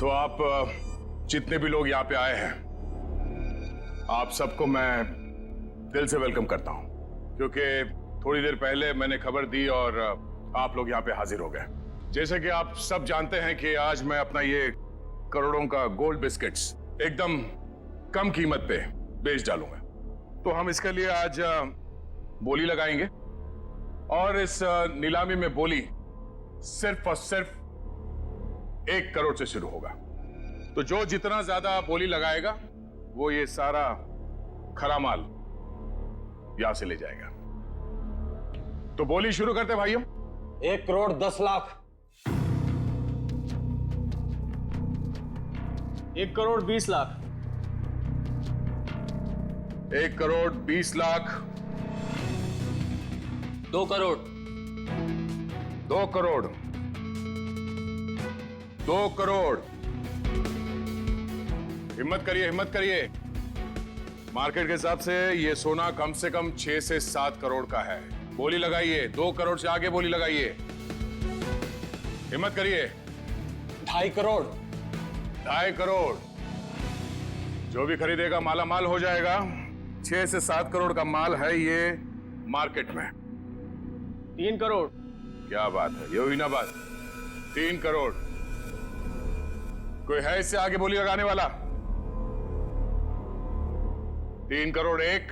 तो आप जितने भी लोग यहाँ पे आए हैं, आप सबको मैं दिल से वेलकम करता हूँ, क्योंकि थोड़ी देर पहले मैंने खबर दी और आप लोग यहाँ पे हाजिर हो गए। जैसे कि आप सब जानते हैं कि आज मैं अपना ये करोड़ों का गोल्ड बिस्किट्स एकदम कम कीमत पे बेच डालूंगा। तो हम इसके लिए आज बोली लगाएंगे और इस नीलामी में बोली सिर्फ और सिर्फ 1 करोड़ से शुरू होगा। तो जो जितना ज्यादा बोली लगाएगा वो ये सारा खरा माल यहां से ले जाएगा। तो बोली शुरू करते भाइयों। 1 करोड़ 10 लाख। 1 करोड़ 20 लाख। 1 करोड़ 20 लाख। 2 करोड़। 2 करोड़। 2 करोड़। हिम्मत करिए, हिम्मत करिए। मार्केट के हिसाब से ये सोना कम से कम 6 से 7 करोड़ का है। बोली लगाइए, 2 करोड़ से आगे बोली लगाइए। हिम्मत करिए। 2.5 करोड़। 2.5 करोड़। जो भी खरीदेगा माला माल हो जाएगा। 6 से 7 करोड़ का माल है ये मार्केट में। 3 करोड़। क्या बात है, ये हुई ना बात। 3 करोड़। कोई है इससे आगे बोली लगाने वाला? 3 करोड़ 1,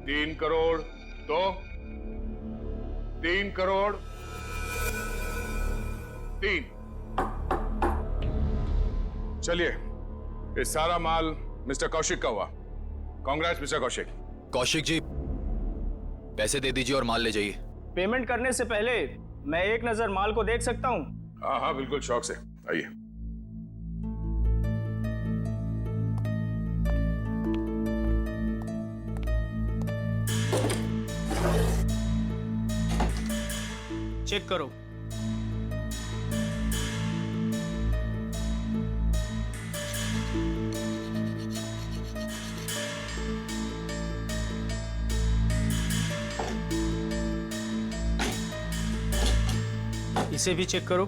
3 करोड़ 2, 3 करोड़ 3। चलिए, ये सारा माल मिस्टर कौशिक का हुआ। कांग्रेस मिस्टर कौशिक। कौशिक जी, पैसे दे दीजिए और माल ले जाइए। पेमेंट करने से पहले मैं एक नजर माल को देख सकता हूं? हाँ हाँ बिल्कुल, शौक से आइए। चेक करो। इसे भी चेक करो।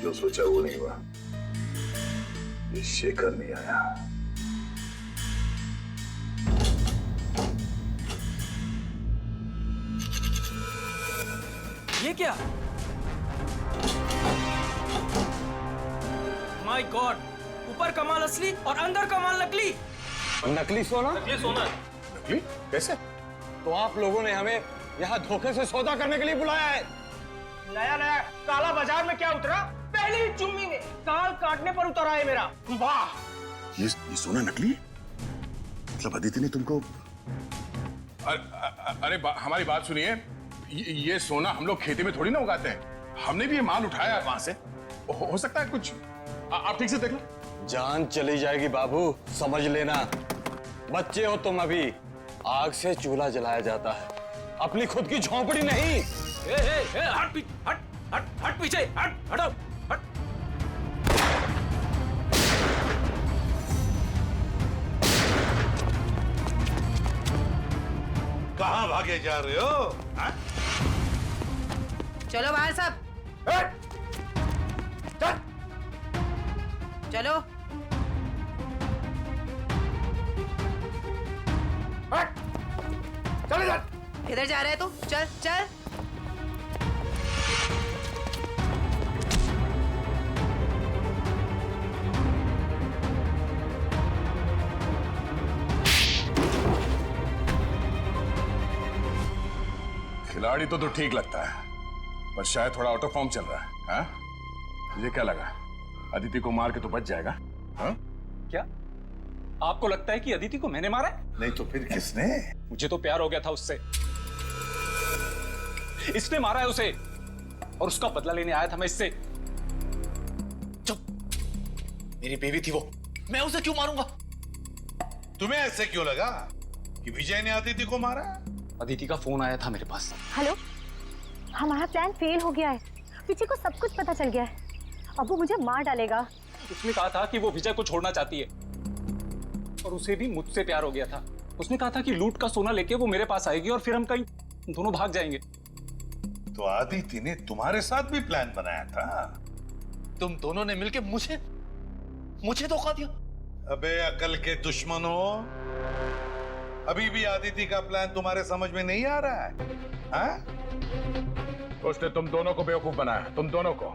जो सोचा वो नहीं हुआ। ये शेखर नहीं आया। ये क्या? माय गॉड, ऊपर का माल असली और अंदर का माल नकली। नकली सोना? नकली सोना। नकली? कैसे? तो आप लोगों ने हमें यहाँ धोखे से सौदा करने के लिए बुलाया है? नया नया काला बाजार में क्या उतरा? पहली चुम्मी में काल काटने पर उतरा है मेरा। वाह! ये सोना नकली है? मतलब अदिति ने तुमको? अरे हमारी बात सुनिए। ये सोना हम लोग खेती में थोड़ी ना उगाते हैं। हमने भी ये माल उठाया है वहां से। हो सकता है कुछ। आप ठीक से देख लो। जान चली जाएगी बाबू, समझ लेना। बच्चे हो तुम अभी। आग से चूल्हा जलाया जाता है, अपनी खुद की झोंपड़ी नहीं। हट पीछे, हटो, हट। कहां भागे जा रहे हो? हा? चलो बाहर सब। चलो। चले जा। किधर जा रहे है तू? चल चल। खिलाड़ी तो ठीक लगता है, पर शायद थोड़ा आउट ऑफ फॉर्म चल रहा है। हाँ? मुझे क्या लगा, अदिति को मार के तो बच जाएगा। हाँ? क्या आपको लगता है कि अदिति को मैंने मारा है? नहीं तो फिर किसने? मुझे तो प्यार हो गया था उससे। इसने मारा है उसे और उसका बदला लेने आया था मैं इससे। चुप, मेरी बेबी थी वो, मैं उसे क्यों मारूंगा? तुम्हें ऐसे क्यों लगा कि विजय ने अदिति को मारा? अदिति का फोन आया था मेरे पास। हेलो, हमारा प्लान फेल हो गया है। विजय को सब कुछ पता चल गया है। अब वो मुझे मार डालेगा। उसने कहा था कि वो विजय को छोड़ना चाहती है और उसे भी मुझसे प्यार हो गया था। उसने कहा था कि लूट का सोना लेके वो मेरे पास आएगी और फिर हम कहीं दोनों भाग जाएंगे। तो अदिति ने तुम्हारे साथ भी प्लान बनाया था? तुम दोनों ने मिलकर मुझे धोखा दिया। अबे अकल के दुश्मनों, अभी भी आदिति का प्लान तुम्हारे समझ में नहीं आ रहा है? हाँ? उसने तुम दोनों को बेवकूफ बनाया, तुम दोनों को।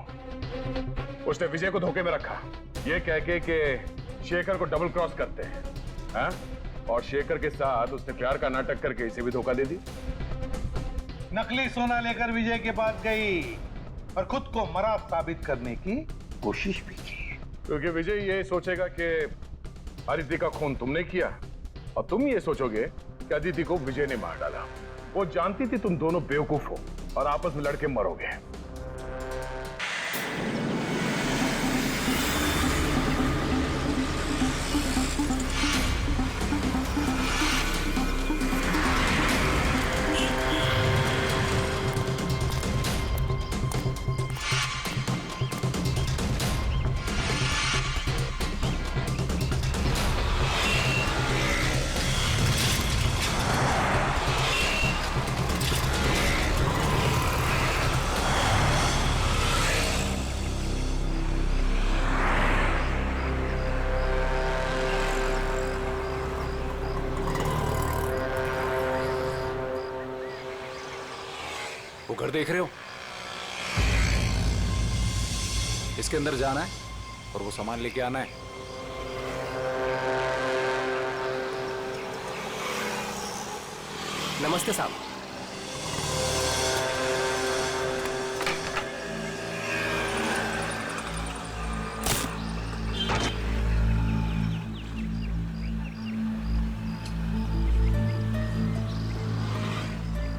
उसने विजय को धोखे में रखा, ये कह के कि शेखर को डबल क्रॉस करते हैं, हाँ? और शेखर के साथ उसने प्यार का नाटक करके इसे भी धोखा दे दी। नकली सोना लेकर विजय के पास गई और खुद को मरा साबित करने की कोशिश भी की, क्योंकि विजय ये सोचेगा कि अदिति का खून तुमने किया और तुम ये सोचोगे कि अदिति को विजय ने मार डाला। वो जानती थी तुम दोनों बेवकूफ हो और आपस में लड़के मरोगे। वो घर देख रहे हो, इसके अंदर जाना है और वो सामान लेके आना है। नमस्ते साहब।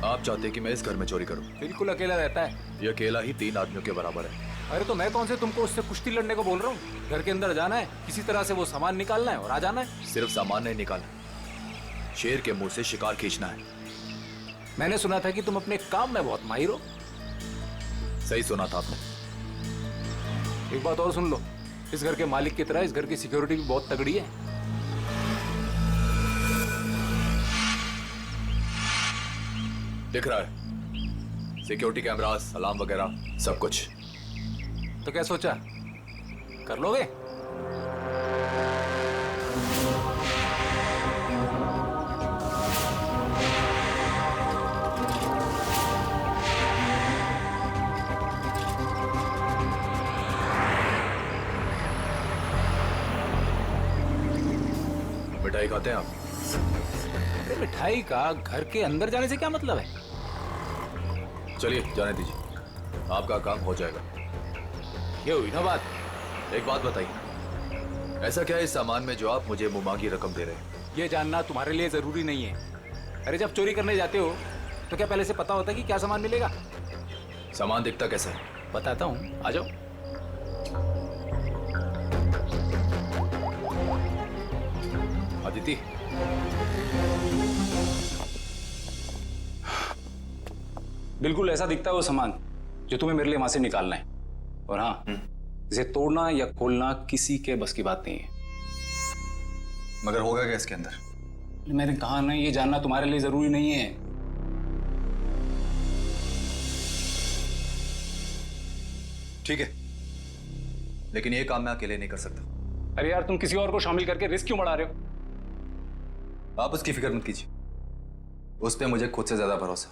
आप चाहते कि मैं इस घर में चोरी करूं? बिल्कुल अकेला रहता है। ये अकेला ही 3 आदमियों के बराबर है। अरे तो मैं कौन से तुमको उससे कुश्ती लड़ने को बोल रहा हूँ। घर के अंदर जाना है, किसी तरह से वो सामान निकालना है और आ जाना है। सिर्फ सामान नहीं निकालना, शेर के मुंह से शिकार खींचना है। मैंने सुना था कि तुम अपने काम में बहुत माहिर हो। सही सुना था आपने। एक बात और सुन लो, इस घर के मालिक की तरह इस घर की सिक्योरिटी भी बहुत तगड़ी है। दिख रहा है, सिक्योरिटी कैमरास, अलार्म वगैरह सब कुछ। तो क्या सोचा, कर लोगे? मिठाई खाते हैं आप? अरे मिठाई का घर के अंदर जाने से क्या मतलब है? चलिए जाने दीजिए, आपका काम हो जाएगा। ये हुई ना बात। एक बात बताइए, ऐसा क्या है इस सामान में जो आप मुझे मुमांगी रकम दे रहे हैं? ये जानना तुम्हारे लिए जरूरी नहीं है। अरे जब चोरी करने जाते हो तो क्या पहले से पता होता है कि क्या सामान मिलेगा? सामान दिखता कैसा है? बताता हूँ, आ जाओ। अदिति, बिल्कुल ऐसा दिखता है वो सामान जो तुम्हें मेरे लिए वहां से निकालना है। और हाँ, इसे तोड़ना या खोलना किसी के बस की बात नहीं है। मगर होगा क्या इसके अंदर? मैंने कहा ना, ये जानना तुम्हारे लिए जरूरी नहीं है। ठीक है, लेकिन ये काम मैं अकेले नहीं कर सकता। अरे यार, तुम किसी और को शामिल करके रिस्क क्यों बढ़ा रहे हो? आप उसकी फिक्र मत कीजिए, उस पर मुझे खुद से ज्यादा भरोसा।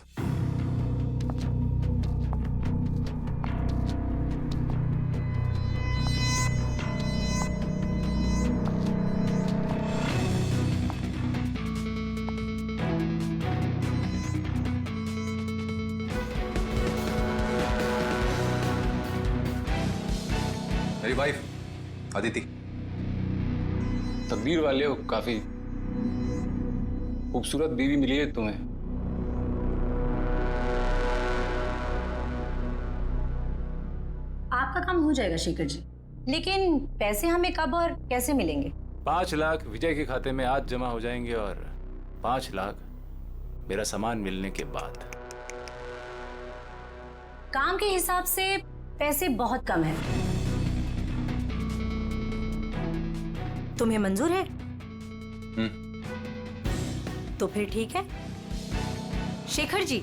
मेरी वाइफ अदिति। तकदीर वाले हो, काफी खूबसूरत बीवी मिली है तुम्हें। आपका काम हो जाएगा शेखर जी, लेकिन पैसे हमें कब और कैसे मिलेंगे? 5 लाख विजय के खाते में आज जमा हो जाएंगे और 5 लाख मेरा सामान मिलने के बाद। काम के हिसाब से पैसे बहुत कम है। तुम्हें मंजूर है? तो फिर ठीक है शेखर जी,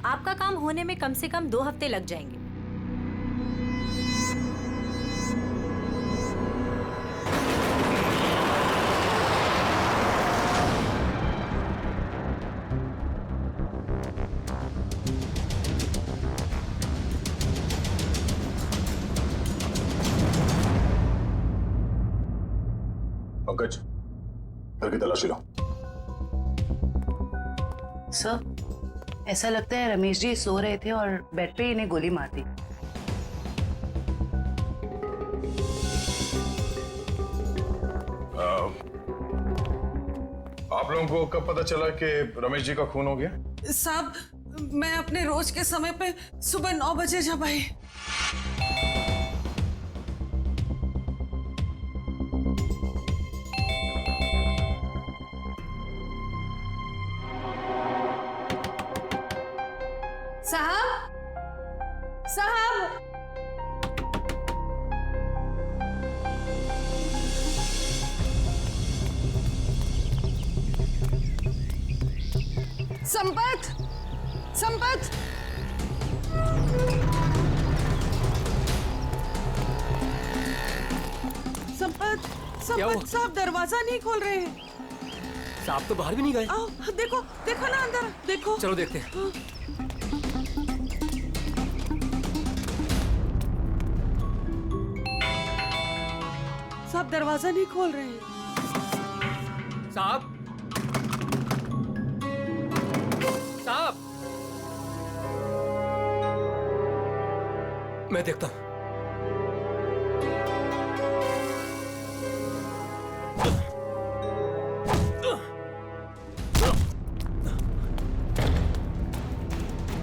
आपका काम होने में कम से कम 2 हफ्ते लग जाएंगे। की तलाशी लो। सर, ऐसा लगता है रमेश जी सो रहे थे और बेड पे इन्हें गोली मार दी। आप लोगों को कब पता चला कि रमेश जी का खून हो गया? साहब, मैं अपने रोज के समय पे सुबह 9 बजे जब आई। साहब, साहब, संपत, संपत, संपत, संपत साहब दरवाजा नहीं खोल रहे हैं। साहब तो बाहर भी नहीं गए। आओ, देखो, देखो ना अंदर, देखो। चलो देखते हैं। साहब दरवाजा नहीं खोल रहे हैं। साहब, साहब, मैं देखता हूं।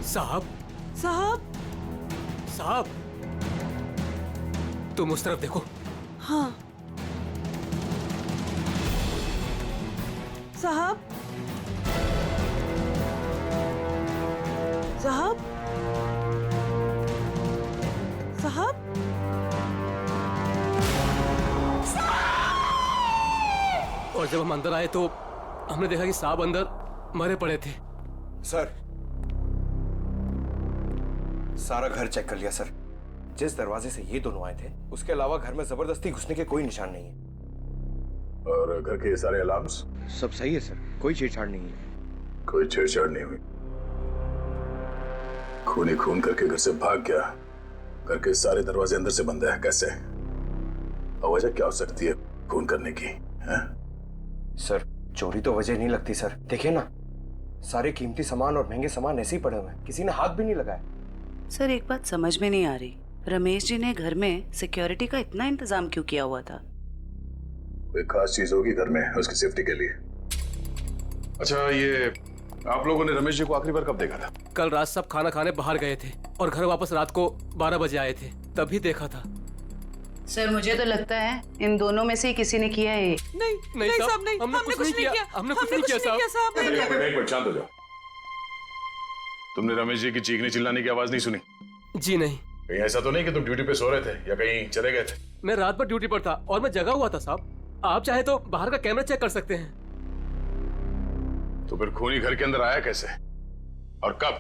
साहब, साहब, साहब, तुम उस तरफ देखो। हाँ। साहब, साहब, साहब, और जब हम अंदर आए तो हमने देखा कि साहब अंदर मरे पड़े थे। सर, सारा घर चेक कर लिया सर। जिस दरवाजे से ये दोनों आए थे उसके अलावा घर में जबरदस्ती घुसने के कोई निशान नहीं है। और घर के सारे अलार्म्स? सब सही है सर, कोई छेड़छाड़ नहीं है। कोई छेड़छाड़ नहीं हुई। खूनी खून करके घर से भाग गया। घर के सारे दरवाजे अंदर से बंद है, कैसे? और वजह क्या हो सकती है खून करने की? हैं? सर, चोरी तो वजह नहीं लगती सर। देखिए ना, सारे कीमती सामान और महंगे सामान ऐसे ही पड़े हुए हैं, किसी ने हाथ भी नहीं लगाया। सर, एक बात समझ में नहीं आ रही, रमेश जी ने घर में सिक्योरिटी का इतना इंतजाम क्यों किया हुआ था? कोई खास चीज होगी घर में उसकी सेफ्टी के लिए। अच्छा, ये आप लोगों ने रमेश जी को आखिरी बार कब देखा था? कल रात सब खाना खाने बाहर गए थे और घर वापस रात को 12 बजे आए थे, तभी देखा था। सर, मुझे तो लगता है इन दोनों में से ही किसी ने किया है। नहीं, नहीं साहब, नहीं, हमने कुछ नहीं किया। हमने कुछ नहीं किया साहब। एक मिनट, शांत हो जाओ। तुमने रमेश जी की चीखने चिल्लाने की आवाज नहीं सुनी? जी नहीं। कहीं ऐसा तो नहीं कि तुम ड्यूटी पे सो रहे थे या कहीं चले गए थे? मैं रात भर ड्यूटी पर था और मैं जगा हुआ था साहब। आप चाहे तो बाहर का कैमरा चेक कर सकते हैं। तो फिर खूनी घर के अंदर आया कैसे और कब?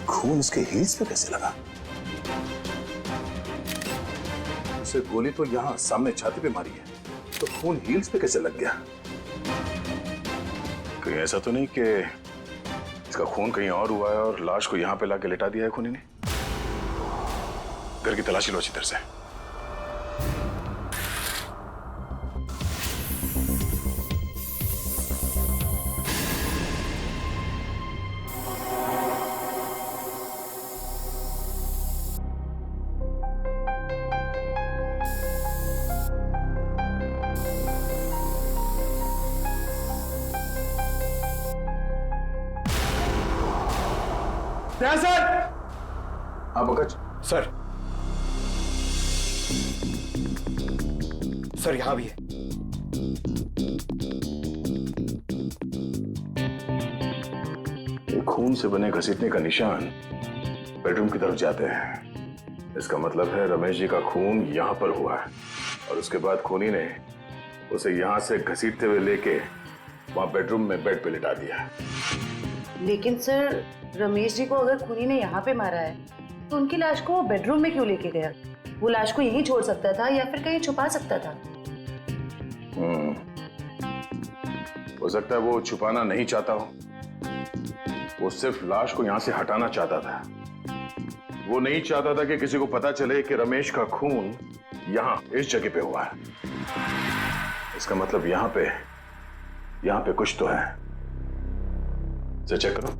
खून इसके हील्स पे कैसे लगा? उसे गोली तो यहां सामने छाती पे मारी है, तो खून हील्स पे कैसे लग गया? कहीं ऐसा तो नहीं कि इसका खून कहीं और हुआ है और लाश को यहां पे लाके लिटा दिया है खूनी ने? घर की तलाशी लो अच्छी तरह से। सर। हाँ पंकज। सर, सर यहां भी है। एक खून से बने घसीटने का निशान बेडरूम की तरफ जाते हैं। इसका मतलब है रमेश जी का खून यहां पर हुआ है और उसके बाद खूनी ने उसे यहां से घसीटते हुए लेके वहां बेडरूम में बेड पे लिटा दिया। लेकिन सर रमेश जी को अगर खूनी ने यहाँ पे मारा है तो उनकी लाश को वो बेडरूम में क्यों लेके गया? वो लाश को यहीं छोड़ सकता था या फिर कहीं छुपा सकता था। हो सकता है वो छुपाना नहीं चाहता हो, वो सिर्फ लाश को यहां से हटाना चाहता था। वो नहीं चाहता था कि किसी को पता चले कि रमेश का खून यहां इस जगह पे हुआ है। इसका मतलब यहां पे कुछ तो है। इसे चेक करो।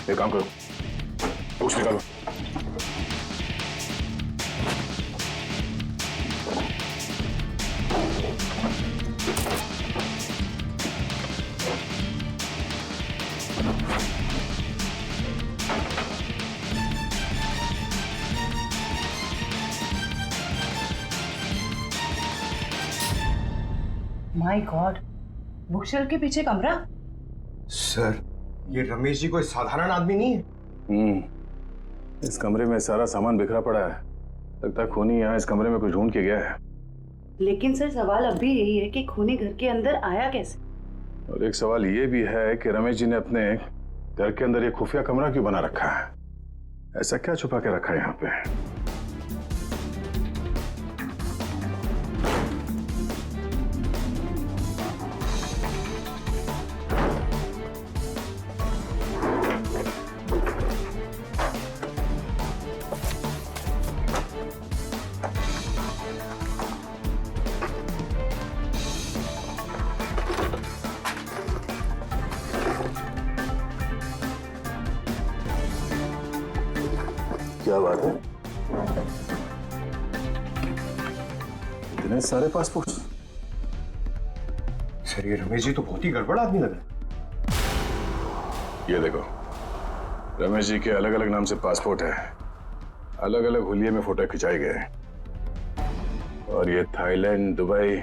एक काम करो, बुक्स निकालो। माय गॉड, बुकशेल्फ के पीछे कमरा। सर ये रमेश जी कोई साधारण आदमी नहीं है। इस कमरे में सारा सामान बिखरा पड़ा है। लगता है खूनी यहाँ इस कमरे में कुछ ढूंढ के गया है। लेकिन सर सवाल अब भी यही है कि खूनी घर के अंदर आया कैसे? और एक सवाल ये भी है कि रमेश जी ने अपने घर के अंदर ये खुफिया कमरा क्यों बना रखा है? ऐसा क्या छुपा के रखा है यहाँ पे? क्या बात है? इतने सारे पासपोर्ट? सर ये रमेश जी तो बहुत ही गड़बड़ आदमी लग रहा है। ये देखो, रमेश जी के अलग अलग नाम से पासपोर्ट है, अलग अलग हुलिये में फोटो खिंचाए गए हैं। और ये थाईलैंड, दुबई,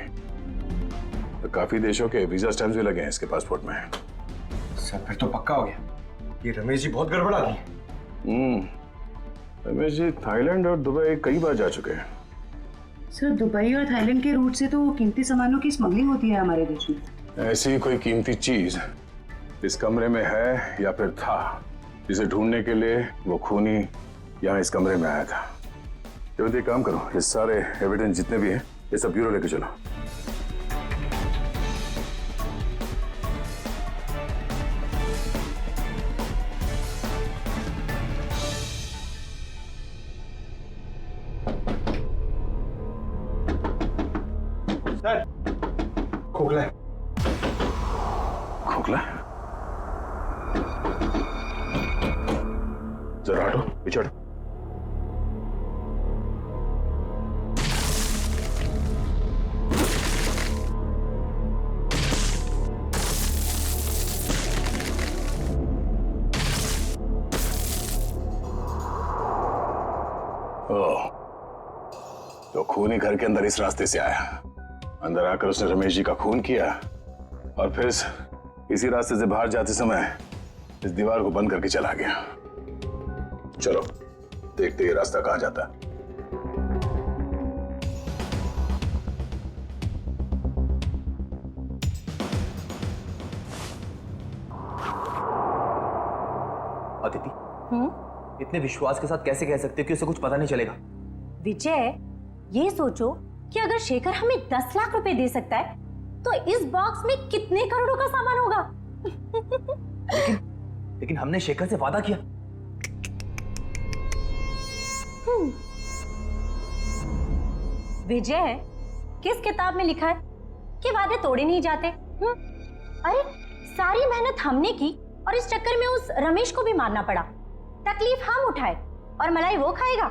तो काफी देशों के वीजा स्टैम्प्स भी लगे हैं इसके पासपोर्ट में। सर फिर तो पक्का हो गया, ये रमेश जी बहुत गड़बड़ आदमी है। रमेश जी थाईलैंड और दुबई कई बार जा चुके हैं। सर दुबई और थाईलैंड के रूट से तो कीमती सामानों की स्मगलिंग होती है हमारे देश में। ऐसी कोई कीमती चीज इस कमरे में है या फिर था, जिसे ढूंढने के लिए वो खूनी यहाँ इस कमरे में आया था। तो एक काम करो, ये सारे एविडेंस जितने भी हैं ये सब ब्यूरो लेके चलो। सर खोखला है। खोखला? जरा हटो, पीछे हटो। ओह, तो खूनी घर के अंदर इस रास्ते से आया। अंदर आकर उसने रमेश जी का खून किया और फिर इसी रास्ते से बाहर जाते समय इस दीवार को बंद करके चला गया। चलो देखते ये रास्ता कहां जाता है। अदिति, इतने विश्वास के साथ कैसे कह सकते हो कि उसे कुछ पता नहीं चलेगा? विजय, ये सोचो कि अगर शेखर हमें 10 लाख रुपए दे सकता है तो इस बॉक्स में कितने करोड़ों का सामान होगा। लेकिन हमने शेखर से वादा किया। विजय, किस किताब में लिखा है कि वादे तोड़े नहीं जाते? अरे सारी मेहनत हमने की और इस चक्कर में उस रमेश को भी मारना पड़ा। तकलीफ हम उठाए और मलाई वो खाएगा।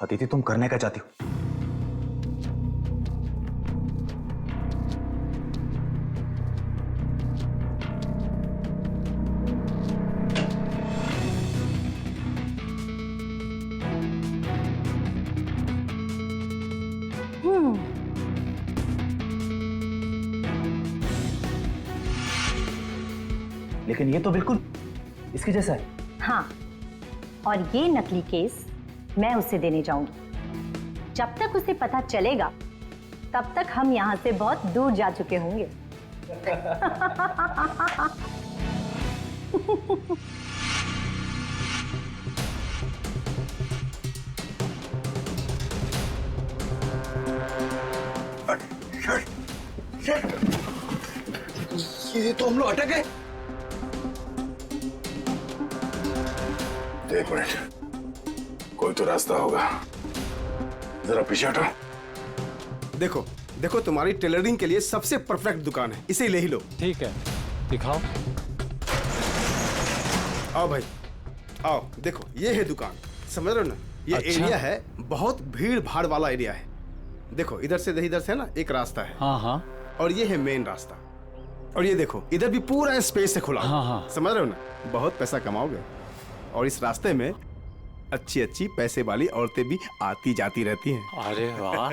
अदिति तुम करने क्या चाहती हो? लेकिन ये तो बिल्कुल इसके जैसा है। हाँ, और ये नकली केस मैं उसे देने जाऊंगी। जब तक उसे पता चलेगा तब तक हम यहां से बहुत दूर जा चुके होंगे। ये तो हम लोग अटक गए। एक मिनट, कोई तो रास्ता होगा। जरा पीछे हटो। देखो देखो, तुम्हारी टेलरिंग के लिए सबसे परफेक्ट दुकान है, इसे ले ही लो। ठीक है, दिखाओ। आओ भाई, आओ। देखो ये है दुकान, समझ रहे हो ना? ये अच्छा। एरिया है, बहुत भीड़ भाड़ वाला एरिया है। देखो इधर से ना एक रास्ता है। हाँ हाँ। और ये है मेन रास्ता। और ये देखो इधर भी पूरा स्पेस से खुला। हाँ हाँ। समझ रहे हो ना? बहुत पैसा कमाओगे। और इस रास्ते में अच्छी अच्छी पैसे वाली औरतें भी आती जाती रहती हैं। अरे वाह।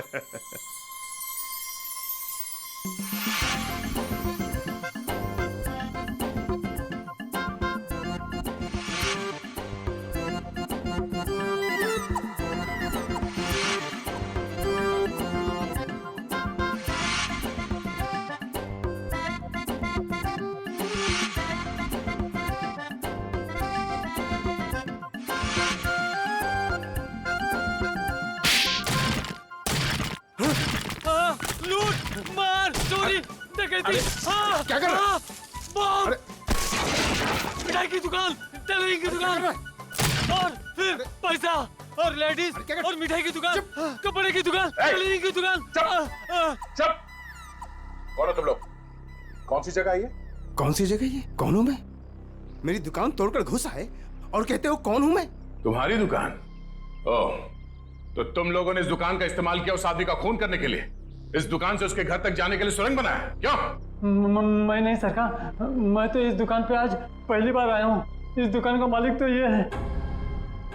लूट, मार, चोरी, डकैती। क्या कर रहा है? बम, मिठाई की दुकान, टेलरिंग की दुकान, और फिर पैसा और लेडीज और मिठाई की दुकान, कपड़े की दुकान, टेलरिंग की दुकान। चुप। कौन हो तुम लोग? कौन सी जगह है ये? कौन सी जगह ये? कौन हूं मैं? मेरी दुकान तोड़कर घुस आए और कहते हो कौन हूं मैं? तुम्हारी दुकान? ओह, तो तुम लोगों ने इस दुकान का इस्तेमाल किया उस आदमी का खून करने के लिए? इस दुकान से उसके घर तक जाने के लिए सुरंग बनाया? क्यों? मैं नहीं सरकार, मैं तो इस दुकान पे आज पहली बार आया हूँ। इस दुकान का मालिक तो ये है।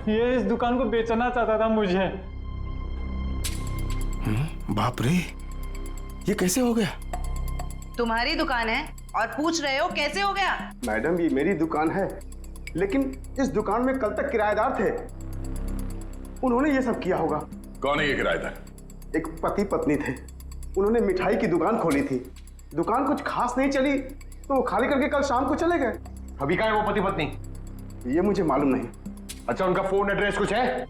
ये इस दुकान को बेचना चाहता था मुझे। बाप रे, ये कैसे हो गया? तुम्हारी दुकान है और पूछ रहे हो कैसे हो गया? मैडम ये मेरी दुकान है, लेकिन इस दुकान में कल तक किराएदार थे। उन्होंने ये सब किया होगा। कौन है ये किराएदार? एक पति पत्नी थे, उन्होंने मिठाई की दुकान खोली थी। दुकान कुछ खास नहीं चली तो वो खाली करके कल शाम को चले गए। अभी कहाँ है वो पति पत्नी? ये मुझे मालूम नहीं। अच्छा, उनका फोन एड्रेस कुछ है?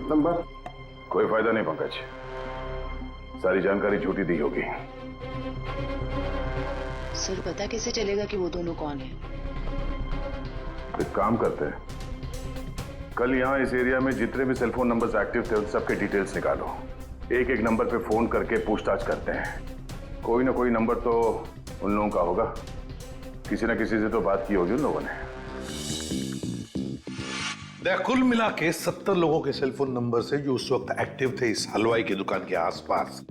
नंबर? कोई फायदा नहीं पंकज, सारी जानकारी झूठी दी होगी। सर पता कैसे चलेगा कि वो दोनों कौन है? एक काम करते हैं, कल यहाँ इस एरिया में जितने भी सेलफोन नंबर्स एक्टिव थे उन सबके डिटेल्स निकालो। एक एक नंबर पे फोन करके पूछताछ करते हैं। कोई ना कोई नंबर तो उन लोगों का होगा। किसी ना किसी से तो बात की होगी उन लोगों ने। कुल मिला के 70 लोगों के सेलफोन नंबर से जो उस वक्त एक्टिव थे इस हलवाई की दुकान के आसपास,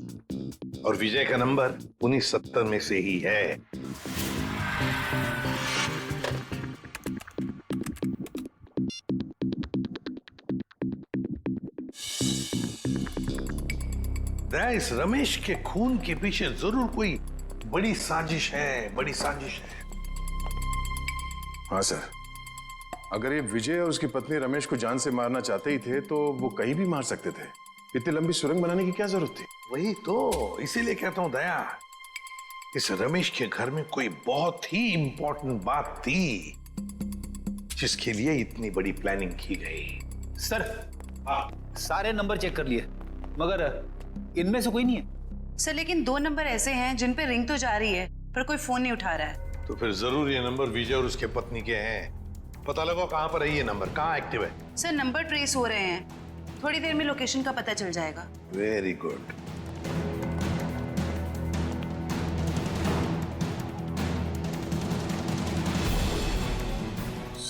और विजय का नंबर उन्हीं 70 में से ही है। इस रमेश के खून के पीछे जरूर कोई बड़ी साजिश है, बड़ी साजिश है। हाँ सर, अगर ये विजय और उसकी पत्नी रमेश को जान से मारना चाहते ही थे तो वो कहीं भी मार सकते थे। इतनी लंबी सुरंग बनाने की क्या जरूरत थी? वही तो, इसीलिए कहता हूं दया, इस रमेश के घर में कोई बहुत ही इंपॉर्टेंट बात थी जिसके लिए इतनी बड़ी प्लानिंग की गई। सर, सारे नंबर चेक कर लिए मगर इनमें से कोई नहीं है। सर लेकिन 2 नंबर ऐसे हैं जिन पे रिंग तो जा रही है पर कोई फोन नहीं उठा रहा है। तो फिर जरूर ये नंबर विजय और उसके पत्नी के हैं। पता लगाओ कहां पर है ये नंबर, कहां एक्टिव है। सर नंबर ट्रेस हो रहे हैं, थोड़ी देर में लोकेशन का पता चल जाएगा। Very good.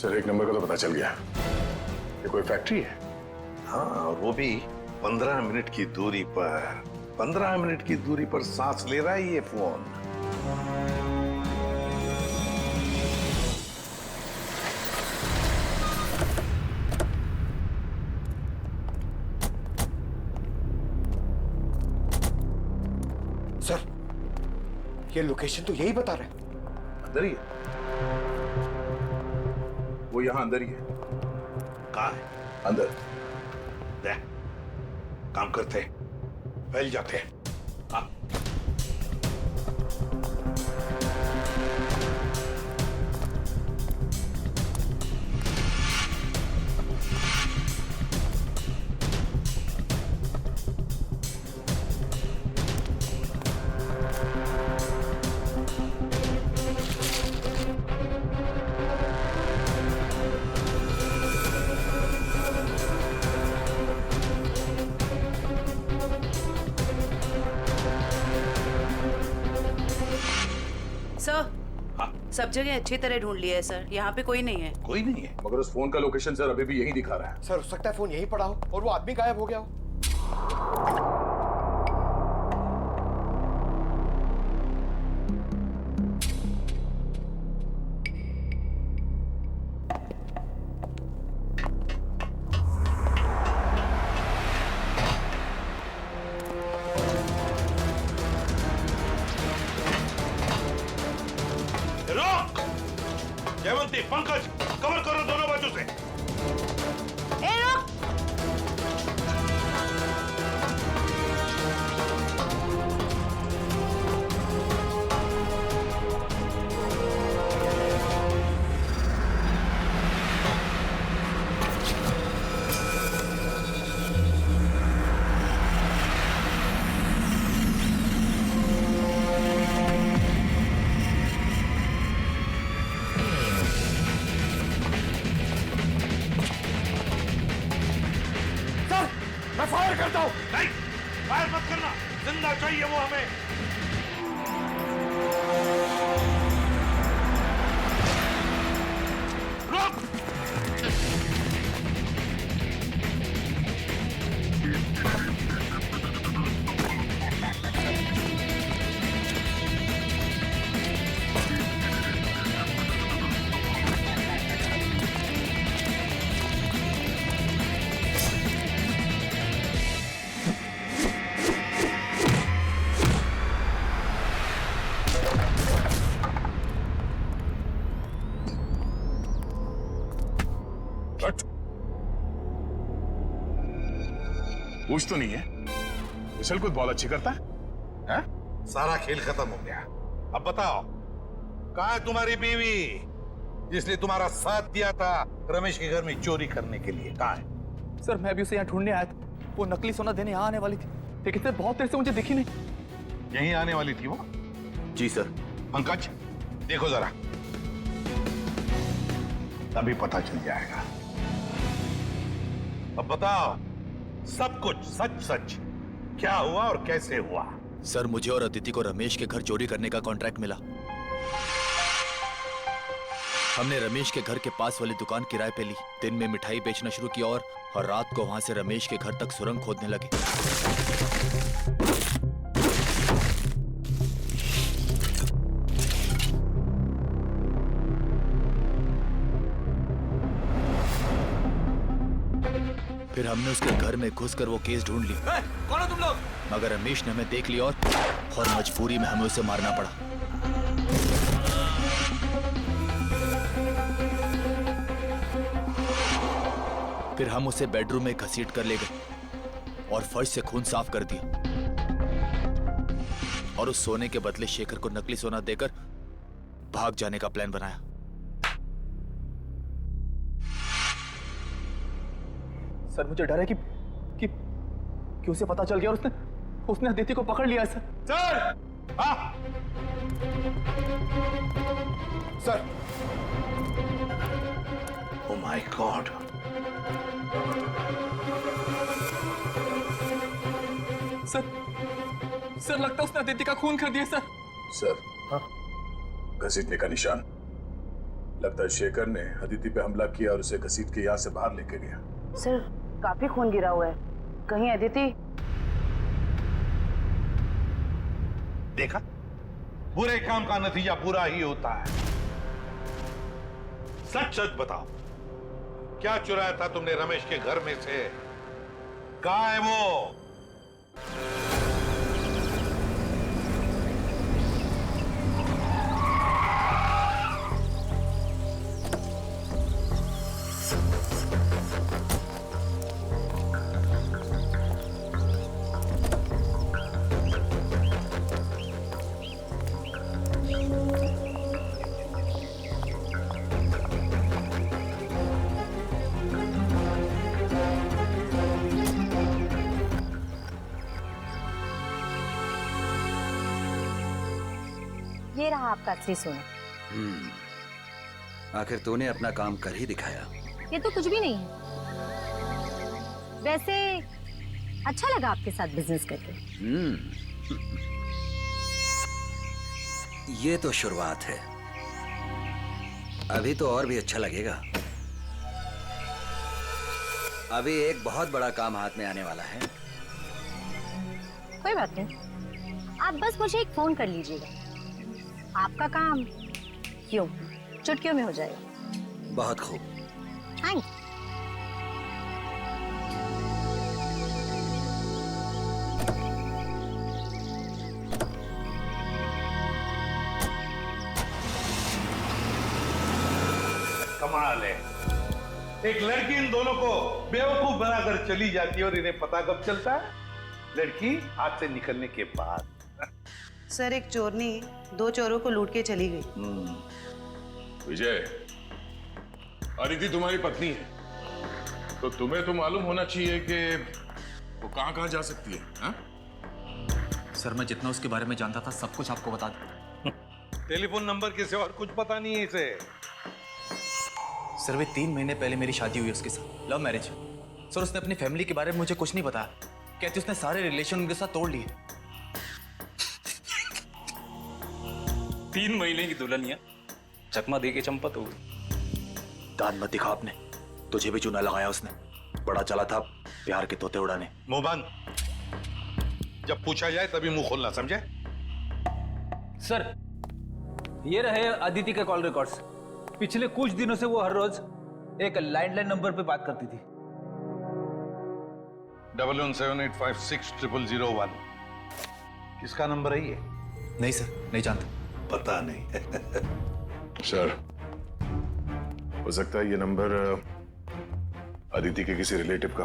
सर एक नंबर का तो पता चल गया, ये कोई फैक्ट्री है। हाँ, और वो भी 15 मिनट की दूरी पर। 15 मिनट की दूरी पर सांस ले रहा है ये फोन। सर, ये लोकेशन तो यही बता रहे हैं। अंदर ही है, वो यहां अंदर ही है। कहाँ है? अंदर। दे, काम करते हैं, फैल जाते हैं। हाँ। सर, सब जगह अच्छी तरह ढूंढ लिया है सर, यहाँ पे कोई नहीं है। कोई नहीं है, मगर उस फोन का लोकेशन सर अभी भी यही दिखा रहा है। सर, हो सकता है फोन यहीं पड़ा हो और वो आदमी गायब हो गया हो। रोक! जयवंती, पंकज, कवर करो दोनों बाजू से। ए रुक! मैं फायर करता हूँ। नहीं, फायर मत करना, जिंदा चाहिए वो हमें। रोक! पूछ तो नहीं है, मिसल कुछ बहुत अच्छी करता है, हैं? सारा खेल खत्म हो गया। अब बताओ, कहाँ है तुम्हारी बीवी जिसने तुम्हारा साथ दिया था रमेश के घर में चोरी करने के लिए? कहाँ है? सर, मैं भी उसे यहाँ ढूंढने आया था। वो नकली सोना देने यहाँ आने वाली थी, लेकिन सर बहुत देर से मुझे दिखी नहीं। यहीं आने वाली थी वो? जी सर। पंकज, देखो जरा, तभी पता चल जाएगा। अब बताओ सब कुछ सच सच, क्या हुआ और कैसे हुआ? सर, मुझे और अदिति को रमेश के घर चोरी करने का कॉन्ट्रैक्ट मिला। हमने रमेश के घर के पास वाली दुकान किराए पे ली, दिन में मिठाई बेचना शुरू किया और रात को वहां से रमेश के घर तक सुरंग खोदने लगे। फिर हमने उसके घर में घुसकर वो केस ढूंढ ली। कौन हो तुम लोग? मगर रमेश ने हमें देख लिया और मजबूरी में हमें उसे मारना पड़ा। फिर हम उसे बेडरूम में घसीट कर ले गए और फर्श से खून साफ कर दिया और उस सोने के बदले शेखर को नकली सोना देकर भाग जाने का प्लान बनाया। सर, मुझे डर है कि उसे पता चल गया और उसने अदिति को पकड़ लिया। सर, हाँ। Sir, oh my God, sir लगता है उसने अदिति का खून कर दिया। सर, सर, हाँ, घसीटने का निशान लगता है शेखर ने अदिति पे हमला किया और उसे घसीट के यहाँ से बाहर लेके गया। सर काफी खून गिरा हुआ है, कहीं अदिति? देखा, बुरे काम का नतीजा बुरा ही होता है। सच सच बताओ, क्या चुराया था तुमने रमेश के घर में से? कहाँ है वो? ये रहा आपका असली सोना। आखिर तूने अपना काम कर ही दिखाया। ये तो कुछ भी नहीं है। वैसे अच्छा लगा आपके साथ बिजनेस करके। ये तो शुरुआत है, अभी तो और भी अच्छा लगेगा। अभी एक बहुत बड़ा काम हाथ में आने वाला है। कोई बात नहीं, आप बस मुझे एक फोन कर लीजिएगा, आपका काम क्यों चुटकियों में हो जाएगा। बहुत खूब। थैंक। कमाल है, एक लड़की इन दोनों को बेवकूफ बनाकर चली जाती है और इन्हें पता कब चलता है? लड़की हाथ से निकलने के बाद। सर एक चोरनी 2 चोरों को लूट के चली गई। विजय, अदिति तुम्हारी पत्नी है, तो तुम्हें तो मालूम होना चाहिए कि वो कहाँ कहाँ जा सकती है, हा? सर मैं जितना उसके बारे में जानता था सब कुछ आपको बता दूं। टेलीफोन नंबर के सिवा और कुछ पता नहीं है इसे। सर वे 3 महीने पहले मेरी शादी हुई उसके साथ, लव मैरिज। सर उसने अपनी फैमिली के बारे में मुझे कुछ नहीं बताया, कहती उसने सारे रिलेशन उनके साथ तोड़ लिए। 3 महीने की दुल्हनिया चकमा दे के चंपत हो गई। दान मत दिखा आपने, तुझे भी चूना लगाया उसने। बड़ा चला था प्यार के तोते उड़ाने। मुंह बंद, जब पूछा जाए तभी मुंह खोलना, समझे? सर ये रहे अदिति के कॉल रिकॉर्ड्स। पिछले कुछ दिनों से वो हर रोज एक लैंडलाइन नंबर पे बात करती थी। 1178560001। किसका नंबर है ये? नहीं सर, नहीं जानता। पता नहीं। सर हो सकता है ये नंबर अदिति के किसी रिलेटिव का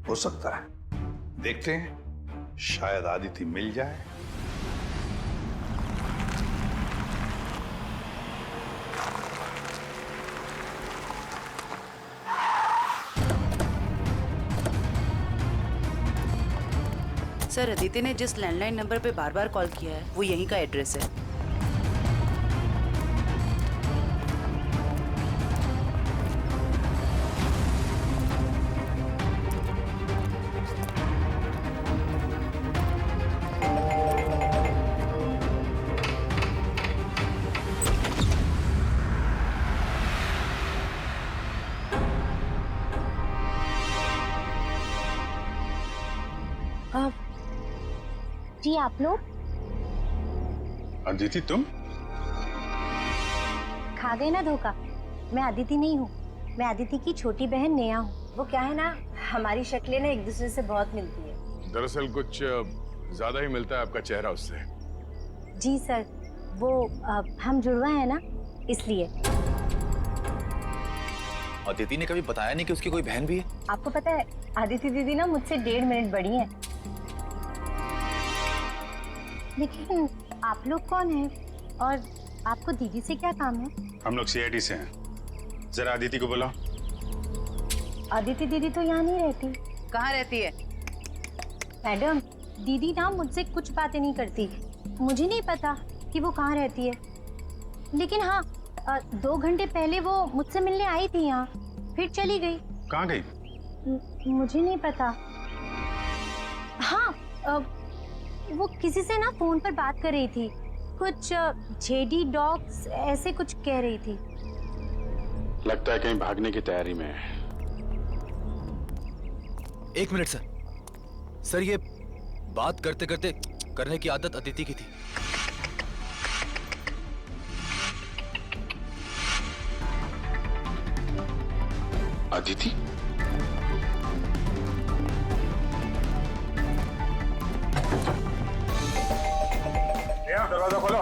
हो सकता है, देखते हैं, शायद अदिति मिल जाए। सर अदिति ने जिस लैंडलाइन नंबर पे बार बार कॉल किया है वो यहीं का एड्रेस है। जी आप लोग? अदिति तुम? खा गए ना धोखा। मैं अदिति नहीं हूँ, मैं अदिति की छोटी बहन नेहा हूँ। वो क्या है ना, हमारी शक्लें ना एक दूसरे से बहुत मिलती है। दरअसल कुछ ज्यादा ही मिलता है आपका चेहरा उससे। जी सर, वो हम जुड़वा है ना, इसलिए। अदिति ने कभी बताया नहीं कि उसकी कोई बहन भी है? आपको पता है अदिति दीदी ना मुझसे 1.5 मिनट बड़ी है। लेकिन आप लोग कौन हैं और आपको दीदी से क्या काम है? हम लोग CID से हैं। जरा अदिति को बुलाओ। अदिति दीदी तो यहाँ नहीं रहती। कहाँ रहती है? मैडम, दीदी ना मुझसे कुछ बातें नहीं करती। मुझे नहीं पता कि वो कहाँ रहती है, लेकिन हाँ 2 घंटे पहले वो मुझसे मिलने आई थी यहाँ, फिर चली गई। कहाँ गई? मुझे नहीं पता। हाँ वो किसी से ना फोन पर बात कर रही थी, कुछ जेडी डॉग्स ऐसे कुछ कह रही थी। लगता है कहीं भागने की तैयारी में है। एक मिनट सर। सर ये बात करते करते करने की आदत अदिति की थी। अदिति? नेहा दरवाजा खोलो।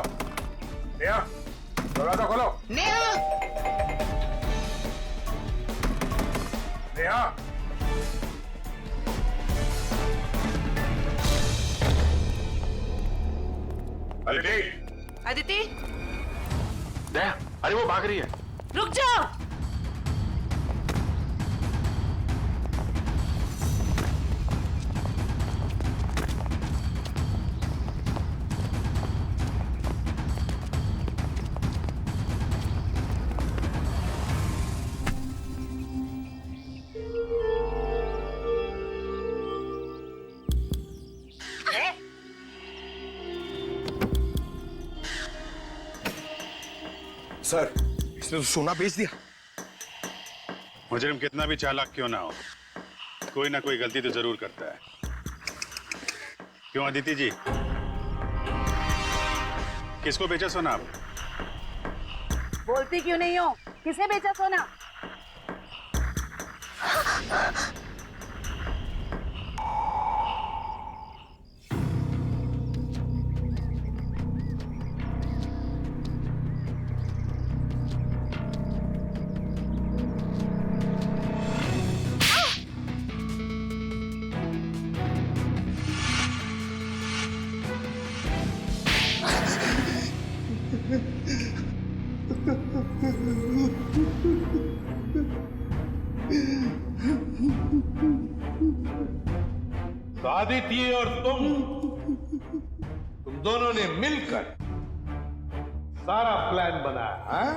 नेहा दरवाजा खोलो। नेहा! नेहा! अदिति! अदिति नेहा, अरे वो भाग रही है। रुक जाओ। सर, इसने तो सोना बेच दिया। मुजरिम कितना भी चालाक क्यों ना हो, कोई ना कोई गलती तो जरूर करता है। क्यों अदिति जी, किसको बेचा सोना आप? बोलती क्यों नहीं हो? किसे बेचा सोना? आदिति और तुम दोनों ने मिलकर सारा प्लान बनाया, हाँ?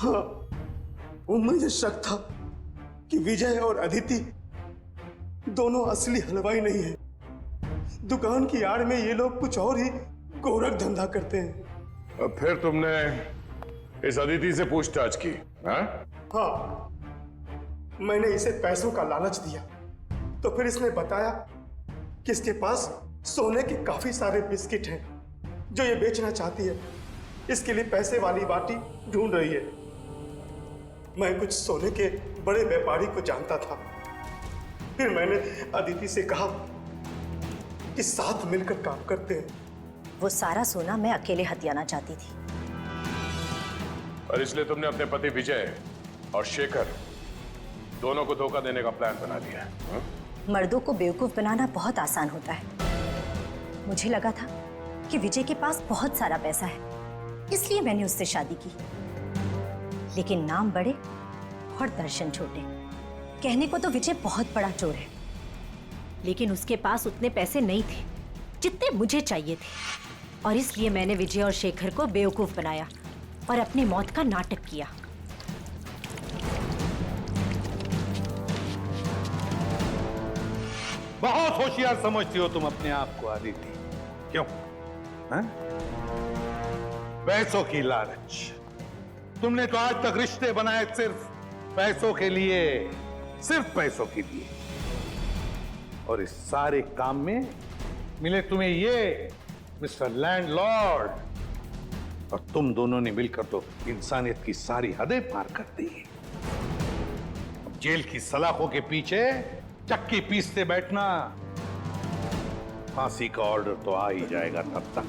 हाँ, वो मुझे शक था कि विजय और अदिति दोनों असली हलवाई नहीं है। दुकान की आड़ में ये लोग कुछ और ही गोरख धंधा करते हैं। अब फिर तुमने इस अदिति से पूछताछ की? हाँ? हाँ, मैंने इसे पैसों का लालच दिया तो फिर इसने बताया कि इसके पास सोने के काफी सारे बिस्किट हैं जो ये बेचना चाहती है। इसके लिए पैसे वाली बाटी ढूंढ रही है। मैं कुछ सोने के बड़े व्यापारी को जानता था। फिर मैंने अदिति से कहा कि साथ मिलकर काम करते हैं। वो सारा सोना मैं अकेले हथियाना चाहती थी। और इसलिए तुमने अपने पति विजय और शेखर दोनों को धोखा देने का प्लान बना लिया है? हाँ? मर्दों को बेवकूफ बनाना बहुत आसान होता है। मुझे लगा था कि विजय के पास बहुत सारा पैसा है, इसलिए मैंने उससे शादी की। लेकिन नाम बड़े और दर्शन छोटे। कहने को तो विजय बहुत बड़ा चोर है, लेकिन उसके पास उतने पैसे नहीं थे जितने मुझे चाहिए थे। और इसलिए मैंने विजय और शेखर को बेवकूफ बनाया और अपनी मौत का नाटक किया। बहुत होशियार समझती हो तुम अपने आप को आदिति। क्यों? हाँ? पैसों की लालच। तुमने तो आज तक रिश्ते बनाए सिर्फ पैसों के लिए, सिर्फ पैसों के लिए। और इस सारे काम में मिले तुम्हें ये मिस्टर लैंडलॉर्ड, और तुम दोनों ने मिलकर तो इंसानियत की सारी हदें पार कर दी। अब जेल की सलाखों के पीछे चक्की पीसते बैठना, फांसी का ऑर्डर तो आ ही जाएगा तब तक।